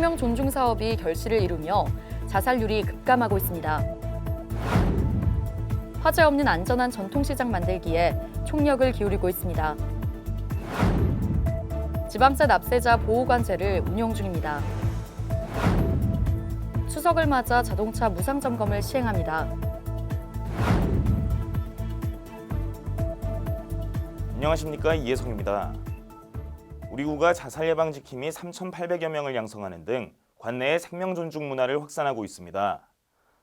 생명 존중 사업이 결실을 이루며 자살률이 급감하고 있습니다. 화재 없는 안전한 전통시장 만들기에 총력을 기울이고 있습니다. 지방세 납세자 보호관제를 운영 중입니다. 추석을 맞아 자동차 무상 점검을 시행합니다. 안녕하십니까, 이혜성입니다. 우리 구가 자살 예방 지킴이 3,800여 명을 양성하는 등 관내의 생명 존중 문화를 확산하고 있습니다.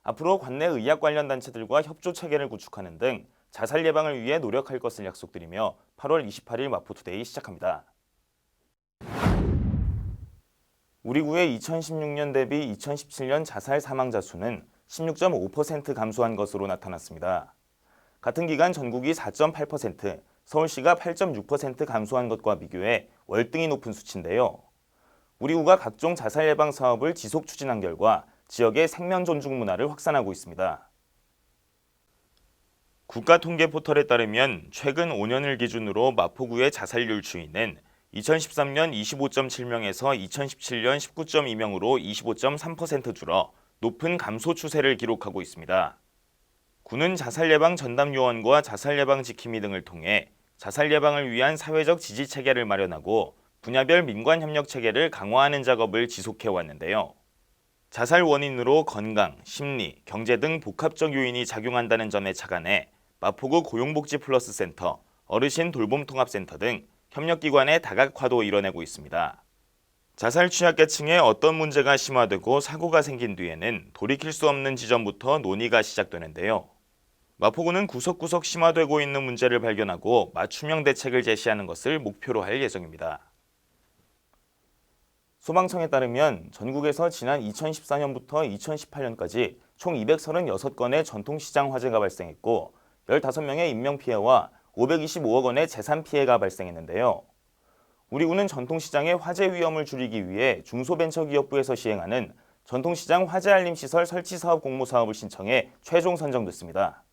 앞으로 관내 의학 관련 단체들과 협조 체계를 구축하는 등 자살 예방을 위해 노력할 것을 약속드리며 8월 28일 마포투데이 시작합니다. 우리 구의 2016년 대비 2017년 자살 사망자 수는 16.5% 감소한 것으로 나타났습니다. 같은 기간 전국이 4.8%, 서울시가 8.6% 감소한 것과 비교해 월등히 높은 수치인데요. 우리 구가 각종 자살 예방 사업을 지속 추진한 결과 지역의 생명 존중 문화를 확산하고 있습니다. 국가통계포털에 따르면 최근 5년을 기준으로 마포구의 자살률 추이는 2013년 25.7명에서 2017년 19.2명으로 25.3% 줄어 높은 감소 추세를 기록하고 있습니다. 구는 자살 예방 전담 요원과 자살 예방 지킴이 등을 통해 자살 예방을 위한 사회적 지지 체계를 마련하고 분야별 민관 협력 체계를 강화하는 작업을 지속해 왔는데요. 자살 원인으로 건강, 심리, 경제 등 복합적 요인이 작용한다는 점에 착안해 마포구 고용복지플러스센터, 어르신 돌봄통합센터 등 협력기관의 다각화도 이뤄내고 있습니다. 자살 취약계층에 어떤 문제가 심화되고 사고가 생긴 뒤에는 돌이킬 수 없는 지점부터 논의가 시작되는데요. 마포구는 구석구석 심화되고 있는 문제를 발견하고 맞춤형 대책을 제시하는 것을 목표로 할 예정입니다. 소방청에 따르면 전국에서 지난 2014년부터 2018년까지 총 236건의 전통시장 화재가 발생했고 15명의 인명피해와 525억 원의 재산 피해가 발생했는데요. 우리 구는 전통시장의 화재 위험을 줄이기 위해 중소벤처기업부에서 시행하는 전통시장 화재알림시설 설치사업 공모사업을 신청해 최종 선정됐습니다.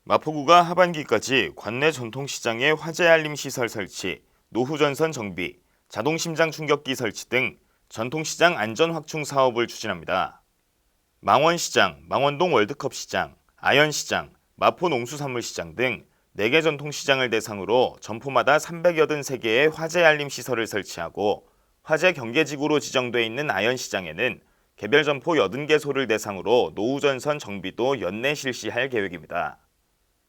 마포구가 하반기까지 관내 전통시장의 화재알림시설 설치, 노후전선 정비, 자동심장 충격기 설치 등 전통시장 안전확충 사업을 추진합니다. 망원시장, 망원동 월드컵시장, 아현시장, 마포농수산물시장 등 4개 전통시장을 대상으로 점포마다 383개의 화재알림시설을 설치하고 화재 경계지구로 지정돼 있는 아현시장에는 개별 점포 80개소를 대상으로 노후전선 정비도 연내 실시할 계획입니다.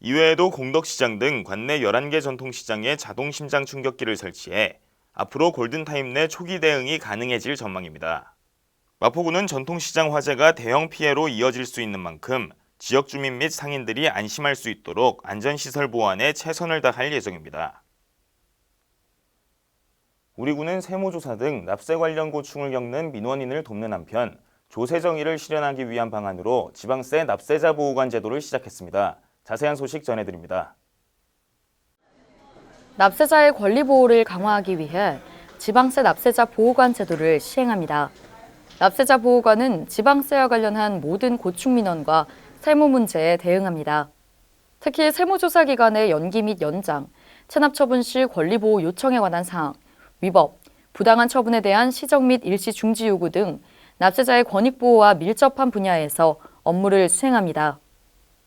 이외에도 공덕시장 등 관내 11개 전통시장에 자동심장 충격기를 설치해 앞으로 골든타임 내 초기 대응이 가능해질 전망입니다. 마포구는 전통시장 화재가 대형 피해로 이어질 수 있는 만큼 지역 주민 및 상인들이 안심할 수 있도록 안전시설 보완에 최선을 다할 예정입니다. 우리 구는 세무조사 등 납세 관련 고충을 겪는 민원인을 돕는 한편 조세 정의를 실현하기 위한 방안으로 지방세 납세자 보호관 제도를 시작했습니다. 자세한 소식 전해드립니다. 납세자의 권리 보호를 강화하기 위해 지방세 납세자 보호관 제도를 시행합니다. 납세자 보호관은 지방세와 관련한 모든 고충 민원과 세무 문제에 대응합니다. 특히 세무조사 기간의 연기 및 연장, 체납 처분 시 권리 보호 요청에 관한 사항, 위법, 부당한 처분에 대한 시정 및 일시 중지 요구 등 납세자의 권익 보호와 밀접한 분야에서 업무를 수행합니다.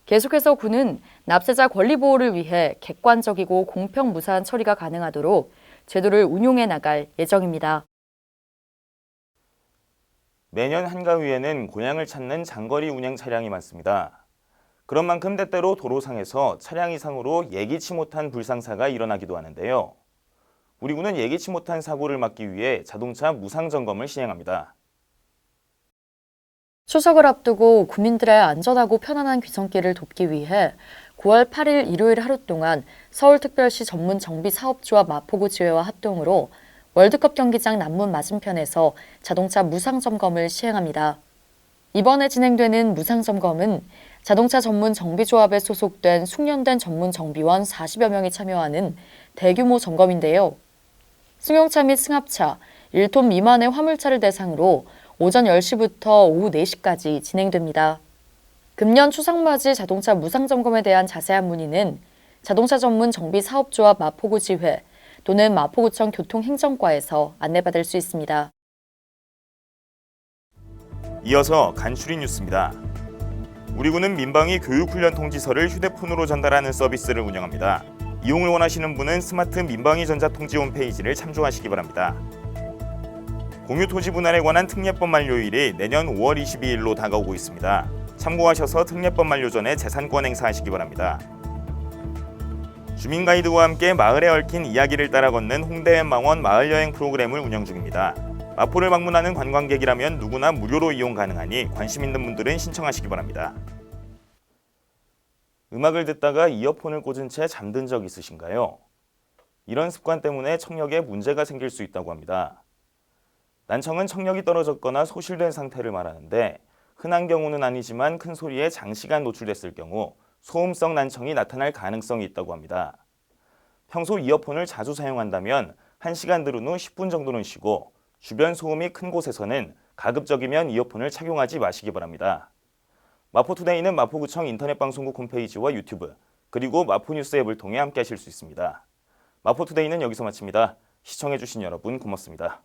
계속해서 구는 납세자 권리 보호를 위해 객관적이고 공평 무사한 처리가 가능하도록 제도를 운용해 나갈 예정입니다. 매년 한가위에는 고향을 찾는 장거리 운행 차량이 많습니다. 그런 만큼 때때로 도로상에서 차량 이상으로 예기치 못한 불상사가 일어나기도 하는데요. 우리 구는 예기치 못한 사고를 막기 위해 자동차 무상 점검을 시행합니다. 추석을 앞두고 국민들의 안전하고 편안한 귀성길을 돕기 위해 9월 8일 일요일 하루 동안 서울특별시 전문 정비사업주와 마포구 지회와 합동으로 월드컵 경기장 남문 맞은편에서 자동차 무상 점검을 시행합니다. 이번에 진행되는 무상 점검은 자동차 전문 정비조합에 소속된 숙련된 전문 정비원 40여 명이 참여하는 대규모 점검인데요. 승용차 및 승합차, 1톤 미만의 화물차를 대상으로 오전 10시부터 오후 4시까지 진행됩니다. 금년 추석맞이 자동차 무상 점검에 대한 자세한 문의는 자동차 전문 정비 사업조합 마포구 지회 또는 마포구청 교통행정과에서 안내받을 수 있습니다. 이어서 간추린 뉴스입니다. 우리 군은 민방위 교육훈련 통지서를 휴대폰으로 전달하는 서비스를 운영합니다. 이용을 원하시는 분은 스마트 민방위 전자통지 홈페이지를 참조하시기 바랍니다. 공유토지 분할에 관한 특례법 만료일이 내년 5월 22일로 다가오고 있습니다. 참고하셔서 특례법 만료 전에 재산권 행사하시기 바랍니다. 주민 가이드와 함께 마을에 얽힌 이야기를 따라 걷는 홍대의 망원 마을 여행 프로그램을 운영 중입니다. 마포를 방문하는 관광객이라면 누구나 무료로 이용 가능하니 관심 있는 분들은 신청하시기 바랍니다. 음악을 듣다가 이어폰을 꽂은 채 잠든 적 있으신가요? 이런 습관 때문에 청력에 문제가 생길 수 있다고 합니다. 난청은 청력이 떨어졌거나 소실된 상태를 말하는데 흔한 경우는 아니지만 큰 소리에 장시간 노출됐을 경우 소음성 난청이 나타날 가능성이 있다고 합니다. 평소 이어폰을 자주 사용한다면 1시간 들은 후 10분 정도는 쉬고 주변 소음이 큰 곳에서는 가급적이면 이어폰을 착용하지 마시기 바랍니다. 마포투데이는 마포구청 인터넷방송국 홈페이지와 유튜브 그리고 마포뉴스 앱을 통해 함께하실 수 있습니다. 마포투데이는 여기서 마칩니다. 시청해주신 여러분 고맙습니다.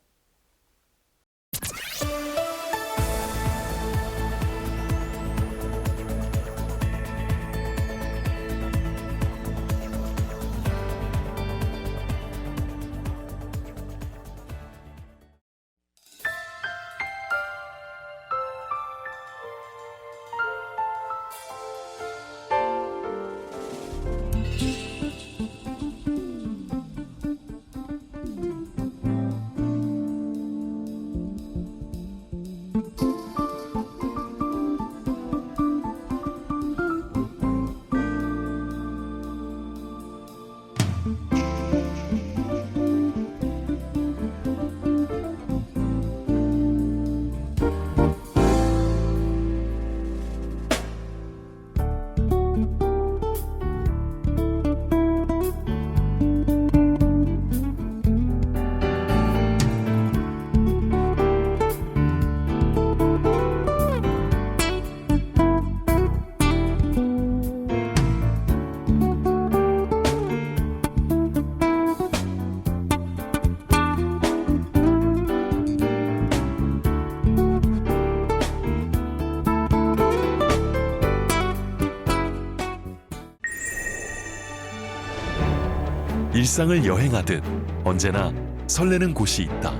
일상을 여행하듯 언제나 설레는 곳이 있다.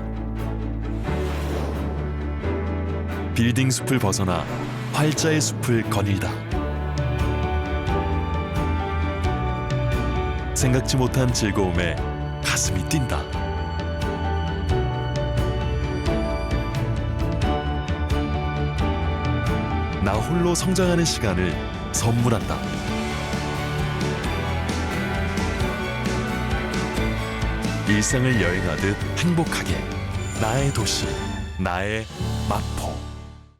빌딩 숲을 벗어나 활자의 숲을 거닐다. 생각지 못한 즐거움에 가슴이 뛴다. 나 홀로 성장하는 시간을 선물한다. 일상을 여행하듯 행복하게 나의 도시, 나의 마포.